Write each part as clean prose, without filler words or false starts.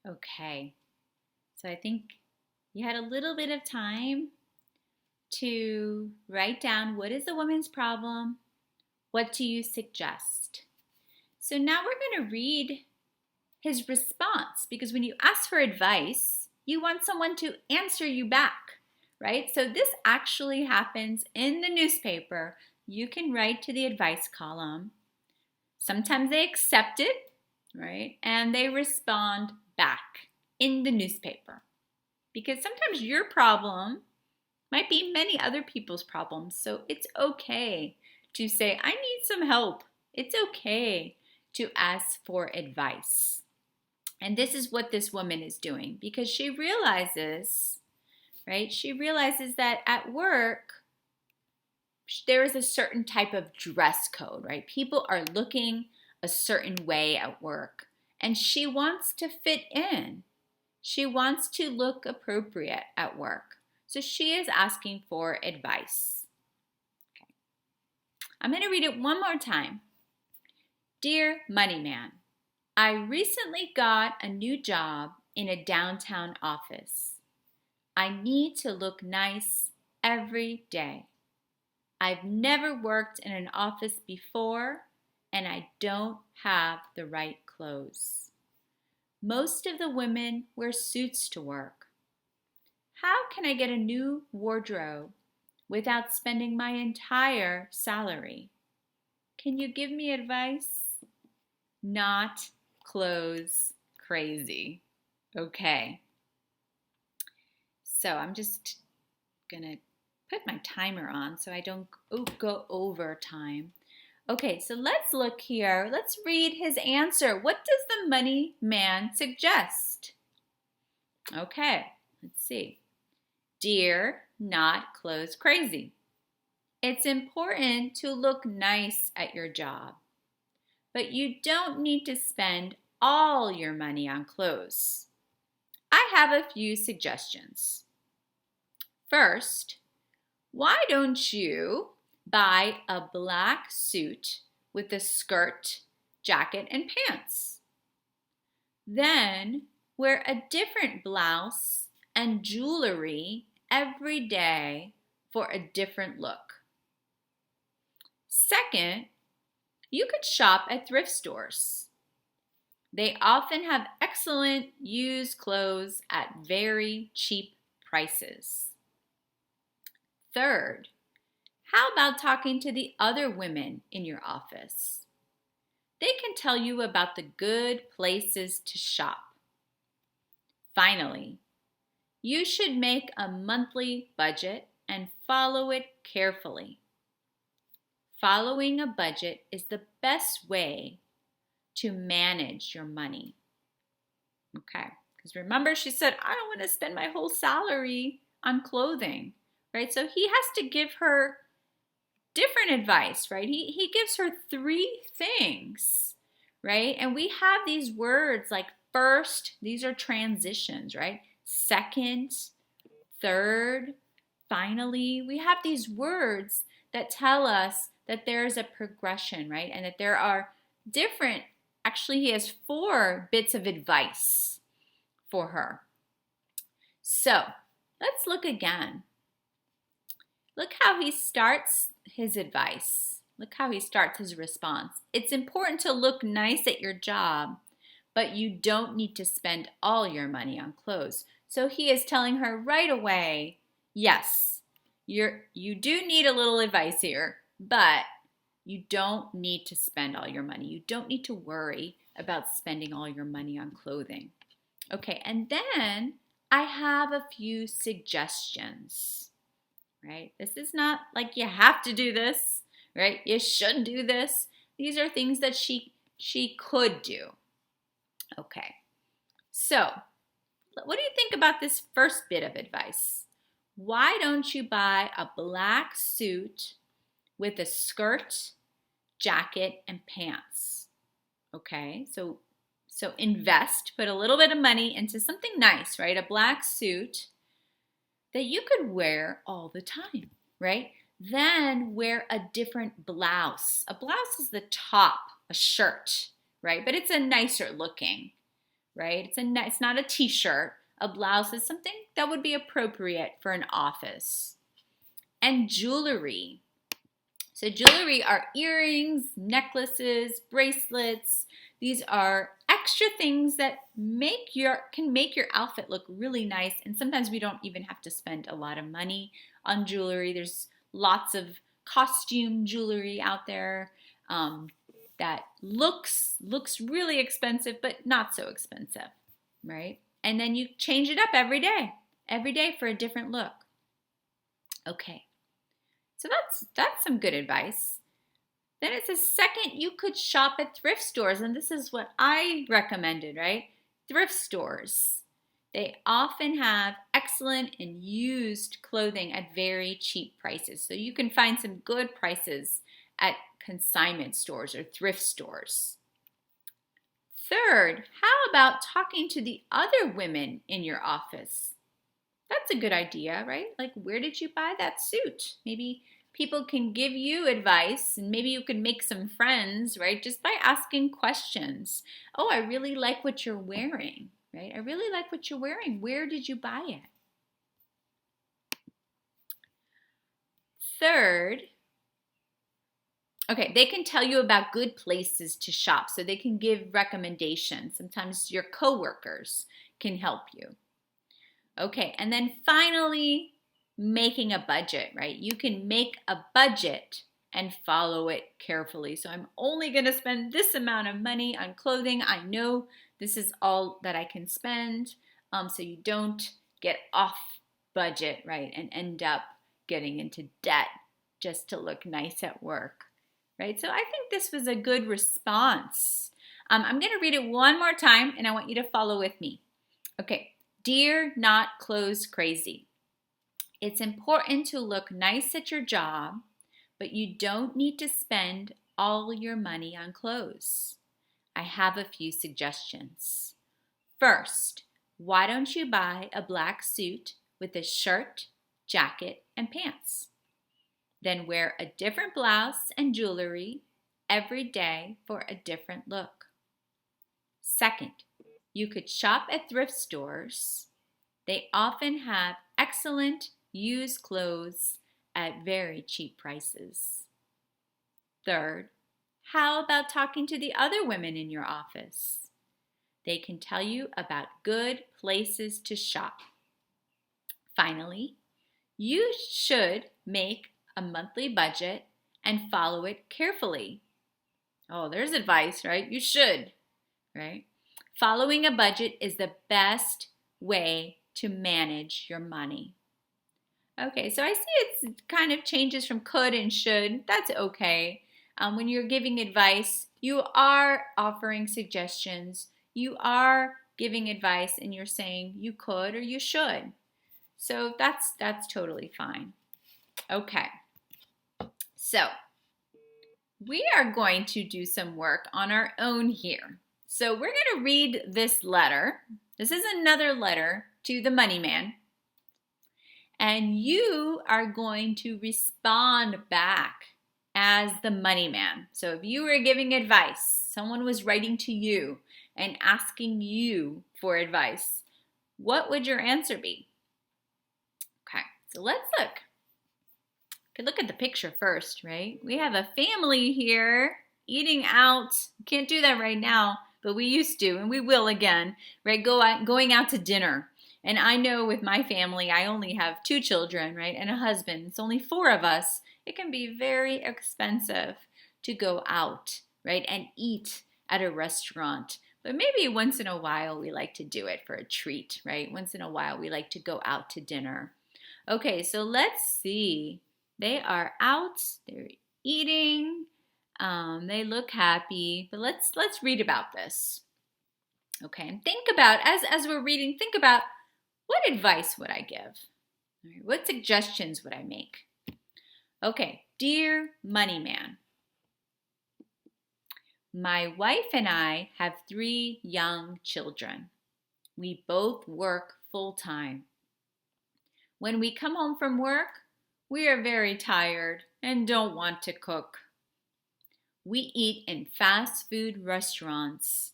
Okay, so I think you had a little bit of time to write down what is the woman's problem, what do you suggest? So now we're going to read his response because when you ask for advice, you want someone to answer you back, right? So this actually happens in the newspaper. You can write to the advice column. Sometimes they accept it, right? And they respond back in the newspaper because sometimes your problem might be many other people's problems. So it's okay to say, I need some help. It's okay to ask for advice. And this is what this woman is doing because she realizes, right? She realizes that at work, there is a certain type of dress code, right? People are looking a certain way at work, and she wants to fit in. She wants to look appropriate at work. So she is asking for advice. Okay. I'm going to read it one more time. Dear Money Man, I recently got a new job in a downtown office. I need to look nice every day. I've never worked in an office before, and I don't have the right clothes. Most of the women wear suits to work. How can I get a new wardrobe without spending my entire salary? Can you give me advice? Not clothes crazy. Okay. So I'm just going to put my timer on so I don't go over time. Okay, so let's look here. Let's read his answer. What does the money man suggest? Okay, let's see. Dear, not clothes crazy. It's important to look nice at your job, but you don't need to spend all your money on clothes. I have a few suggestions. First, why don't you buy a black suit with a skirt, jacket, and pants? Then wear a different blouse and jewelry every day for a different look. Second, you could shop at thrift stores. They often have excellent used clothes at very cheap prices. Third, how about talking to the other women in your office? They can tell you about the good places to shop. Finally, you should make a monthly budget and follow it carefully. Following a budget is the best way to manage your money. Okay, because remember she said, I don't want to spend my whole salary on clothing, right? So he has to give her different advice, right? He gives her 3 things, right? And we have these words like first, these are transitions, right? Second, third, finally. We have these words that tell us that there's a progression, right? And that there are different, actually he has 4 bits of advice for her. So let's look again. Look how he starts his advice. Look how he starts his response. It's important to look nice at your job, but you don't need to spend all your money on clothes. So he is telling her right away, yes, you do need a little advice here, but you don't need to spend all your money. You don't need to worry about spending all your money on clothing. Okay, and then I have a few suggestions, right? This is not like you have to do this, right? You should do this. These are things that she could do. Okay, so what do you think about this first bit of advice? Why don't you buy a black suit with a skirt, jacket, and pants? Okay, so invest, put a little bit of money into something nice, right? A black suit that you could wear all the time, right? Then wear a different blouse. A blouse is the top, a shirt, right? But it's a nicer looking, right? It's not a t-shirt. A blouse is something that would be appropriate for an office. And jewelry. So jewelry are earrings, necklaces, bracelets. These are extra things that can make your outfit look really nice. And sometimes we don't even have to spend a lot of money on jewelry. There's lots of costume jewelry out there that looks really expensive, but not so expensive, right? And then you change it up every day for a different look. Okay, so that's some good advice. Then it says, second, you could shop at thrift stores, and this is what I recommended, right? Thrift stores. They often have excellent and used clothing at very cheap prices. So you can find some good prices at consignment stores or thrift stores. Third, how about talking to the other women in your office? That's a good idea, right? Like, where did you buy that suit? Maybe people can give you advice, and maybe you can make some friends, right? Just by asking questions. Oh, I really like what you're wearing, right? I really like what you're wearing. Where did you buy it? Third, okay, they can tell you about good places to shop, so they can give recommendations. Sometimes your coworkers can help you. Okay, and then finally, making a budget, right? You can make a budget and follow it carefully. So I'm only going to spend this amount of money on clothing. I know this is all that I can spend, so you don't get off budget, right, and end up getting into debt just to look nice at work, right? So I think this was a good response. I'm going to read it one more time, and I want you to follow with me. Okay, dear not clothes crazy. It's important to look nice at your job, but you don't need to spend all your money on clothes. I have a few suggestions. First, why don't you buy a black suit with a shirt, jacket, and pants? Then wear a different blouse and jewelry every day for a different look. Second, you could shop at thrift stores. They often have excellent used clothes at very cheap prices. Third, how about talking to the other women in your office? They can tell you about good places to shop. Finally, you should make a monthly budget and follow it carefully. Oh, there's advice, right? You should, right? Following a budget is the best way to manage your money. Okay, so I see it kind of changes from could and should. That's okay. When you're giving advice, you are offering suggestions. You are giving advice and you're saying you could or you should. So that's totally fine. Okay, so we are going to do some work on our own here. So we're going to read this letter. This is another letter to the money man. And you are going to respond back as the money man. So if you were giving advice, someone was writing to you and asking you for advice, what would your answer be? Okay, so let's look. Could look at the picture first, right? We have a family here eating out. Can't do that right now, but we used to, and we will again, right? Going out to dinner. And I know with my family, I only have 2 children, right, and a husband. It's only 4 of us. It can be very expensive to go out, right, and eat at a restaurant. But maybe once in a while we like to do it for a treat, right? Once in a while we like to go out to dinner. Okay, so let's see. They are out. They're eating. They look happy. But let's read about this. Okay, and think about, as we're reading, think about, what advice would I give? What suggestions would I make? Okay, dear money man, my wife and I have 3 young children. We both work full-time. When we come home from work, we are very tired and don't want to cook. We eat in fast food restaurants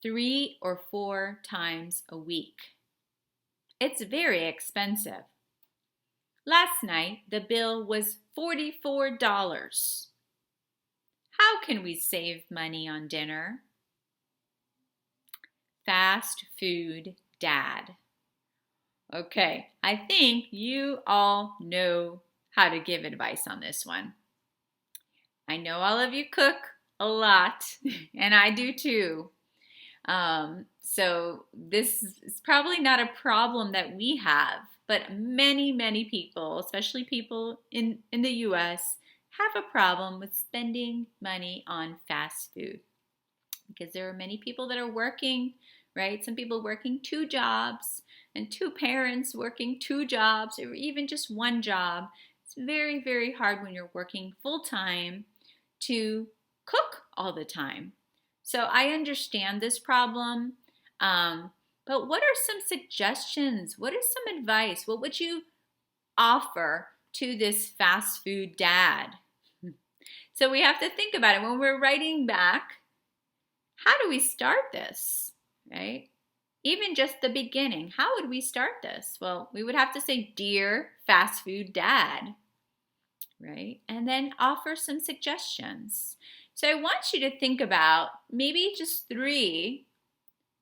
3 or 4 times a week. It's very expensive. Last night, the bill was $44. How can we save money on dinner? Fast food dad. Okay, I think you all know how to give advice on this one. I know all of you cook a lot, and I do too. So this is probably not a problem that we have, but many people, especially people in the US, have a problem with spending money on fast food because there are many people that are working, right? Some people working 2 jobs and 2 parents working 2 jobs or even just 1 job. It's very hard when you're working full time to cook all the time. So I understand this problem, but what are some suggestions? What is some advice? What would you offer to this fast food dad? So we have to think about it. When we're writing back, how do we start this, right? Even just the beginning, how would we start this? Well, we would have to say, "Dear fast food dad," right? And then offer some suggestions. So I want you to think about maybe just three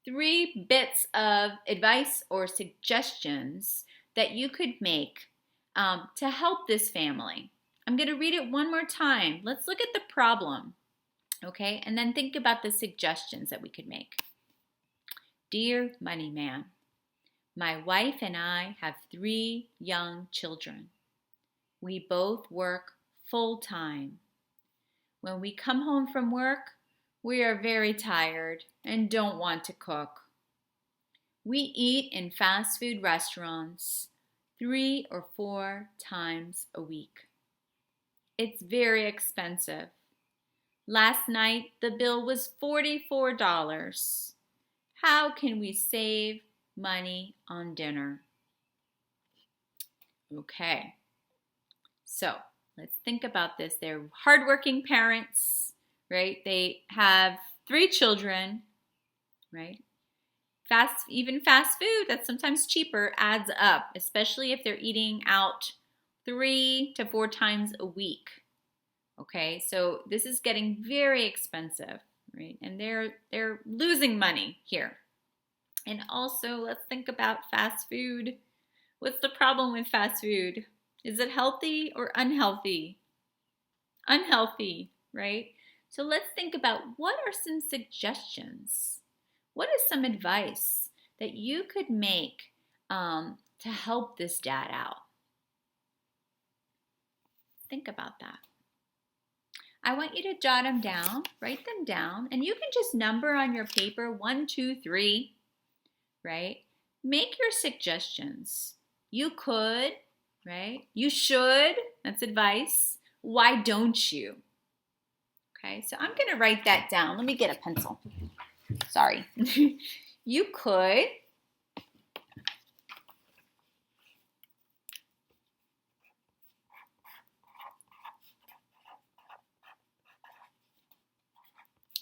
bits of advice or suggestions that you could make to help this family. I'm going to read it one more time. Let's look at the problem, okay? And then think about the suggestions that we could make. Dear Money Man, my wife and I have 3 young children. We both work full time. When we come home from work, we are very tired and don't want to cook. We eat in fast food restaurants 3 or 4 times a week. It's very expensive. Last night, the bill was $44. How can we save money on dinner? Okay, so let's think about this. They're hardworking parents, right? They have 3 children, right? Even fast food that's sometimes cheaper adds up, especially if they're eating out 3 to 4 times a week. Okay, so this is getting very expensive, right? And they're losing money here. And also, let's think about fast food. What's the problem with fast food? Is it healthy or unhealthy? Unhealthy, right? So let's think about what are some suggestions? What is some advice that you could make to help this dad out? Think about that. I want you to jot them down, write them down, and you can just number on your paper 1, 2, 3, right? Make your suggestions. You could, right? You should, that's advice. Why don't you? Okay, so I'm gonna write that down. Let me get a pencil. Sorry. You could.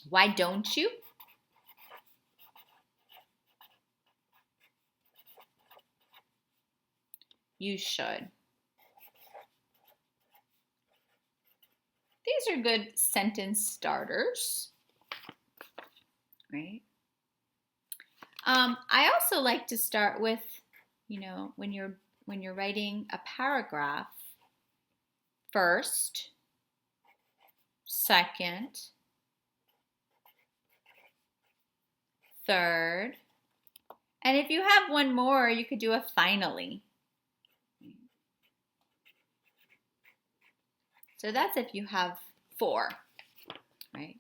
Why don't you? You should. These are good sentence starters, right? I also like to start with, when you're writing a paragraph, first, second, third, and if you have one more, you could do a finally. So that's if you have 4, right?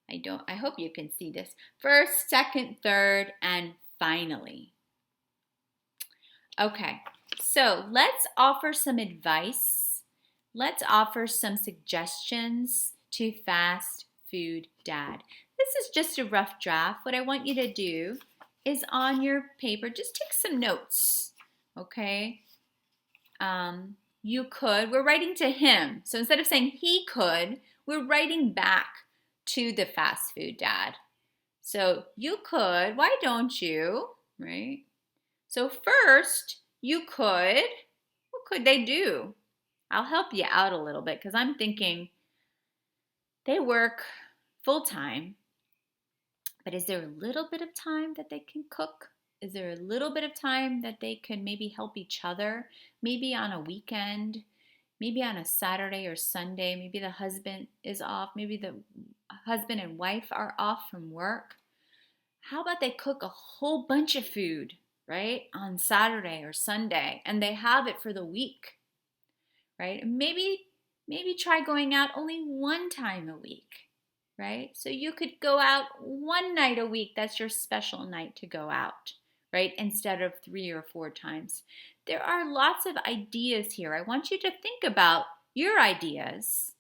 I hope you can see this. First, second, third, and finally. Okay, so let's offer some advice. Let's offer some suggestions to fast food dad. This is just a rough draft. What I want you to do is on your paper, just take some notes, okay? You could, we're writing to him. So instead of saying he could, we're writing back to the fast food dad. So you could, why don't you, right? So first, you could, what could they do? I'll help you out a little bit because I'm thinking they work full time, but is there a little bit of time that they can cook? Is there a little bit of time that they can maybe help each other? Maybe on a weekend, maybe on a Saturday or Sunday, maybe the husband is off, maybe the husband and wife are off from work. How about they cook a whole bunch of food, right, on Saturday or Sunday, and they have it for the week, right? Maybe try going out only one time a week, right? So you could go out one night a week. That's your special night to go out, right? Instead of 3 or 4 times. There are lots of ideas here. I want you to think about your ideas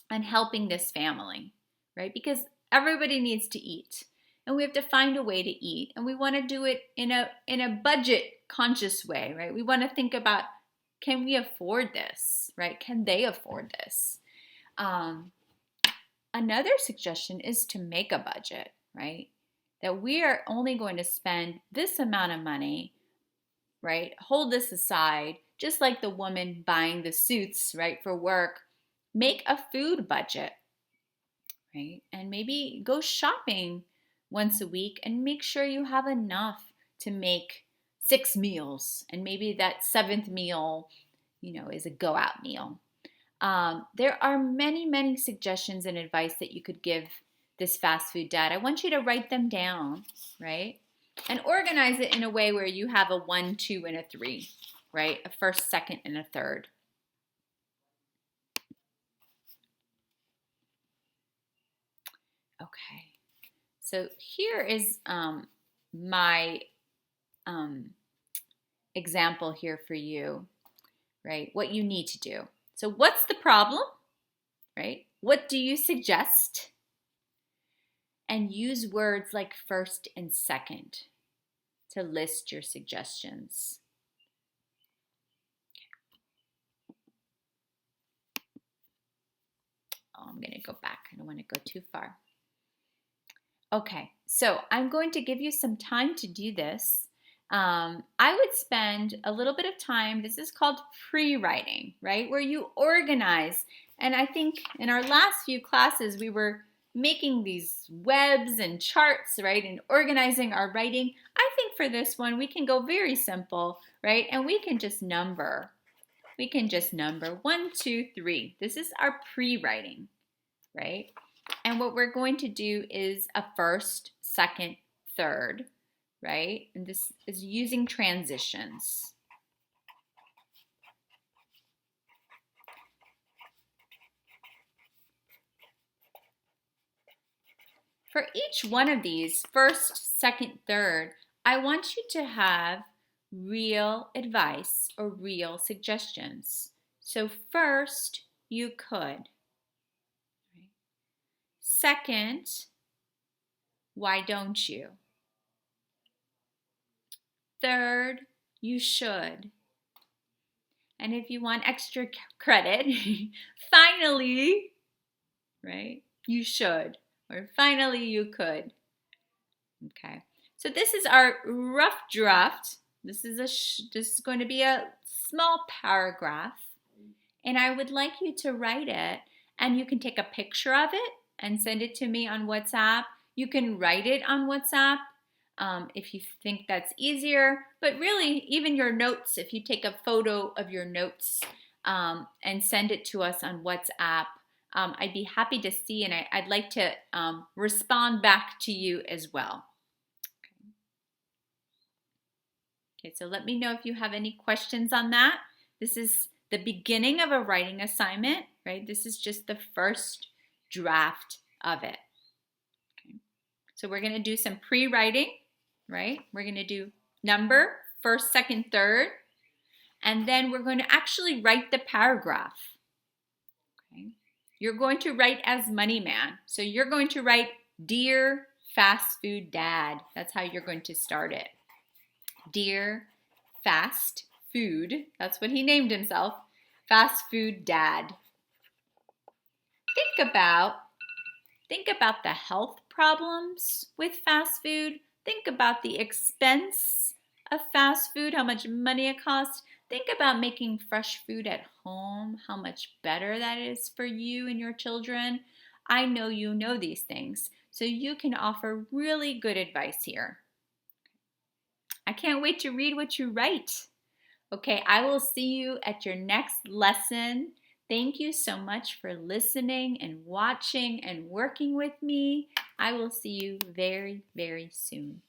on helping this family, right? Because everybody needs to eat, and we have to find a way to eat, and we want to do it in a budget conscious way, right? We want to think about, can we afford this, right? Can they afford this? Another suggestion is to make a budget, right? That we are only going to spend this amount of money, right? Hold this aside, just like the woman buying the suits, right, for work. Make a food budget, right? And maybe go shopping once a week and make sure you have enough to make 6 meals. And maybe that 7th meal, is a go out meal. There are many, many suggestions and advice that you could give this fast food dad. I want you to write them down, right? And organize it in a way where you have a 1, 2, and a 3, right? A first, second, and a third. Okay, so here is my example here for you, right? What you need to do. So what's the problem, right? What do you suggest? And use words like first and second to list your suggestions. Oh, I'm going to go back. I don't want to go too far. Okay, so I'm going to give you some time to do this. I would spend a little bit of time. This is called pre-writing, right? Where you organize. And I think in our last few classes, we were making these webs and charts, right? And organizing our writing. I think for this one, we can go very simple, right? And we can just number. We can just number 1, 2, 3. This is our pre-writing, right? And what we're going to do is a first, second, third, right? And this is using transitions. For each one of these, first, second, third, I want you to have real advice or real suggestions. So first, you could. Second, why don't you? Third, you should. And if you want extra credit, finally, right, you should. Or finally, you could. Okay, so this is our rough draft. This is going to be a small paragraph. And I would like you to write it, and you can take a picture of it and send it to me on WhatsApp. You can write it on WhatsApp if you think that's easier. But really, even your notes, if you take a photo of your notes and send it to us on WhatsApp, I'd be happy to see, and I'd like to respond back to you as well. Okay, so let me know if you have any questions on that. This is the beginning of a writing assignment, right? This is just the first draft of it. Okay. So we're going to do some pre-writing, right? We're going to do number, first, second, third, and then we're going to actually write the paragraph. Okay. You're going to write as Money Man. So you're going to write, Dear Fast Food Dad. That's how you're going to start it. Dear Fast Food, that's what he named himself, Fast Food Dad. Think about the health problems with fast food. Think about the expense of fast food, how much money it costs. Think about making fresh food at home, how much better that is for you and your children. I know you know these things, so you can offer really good advice here. I can't wait to read what you write. Okay, I will see you at your next lesson. Thank you so much for listening and watching and working with me. I will see you very, very soon.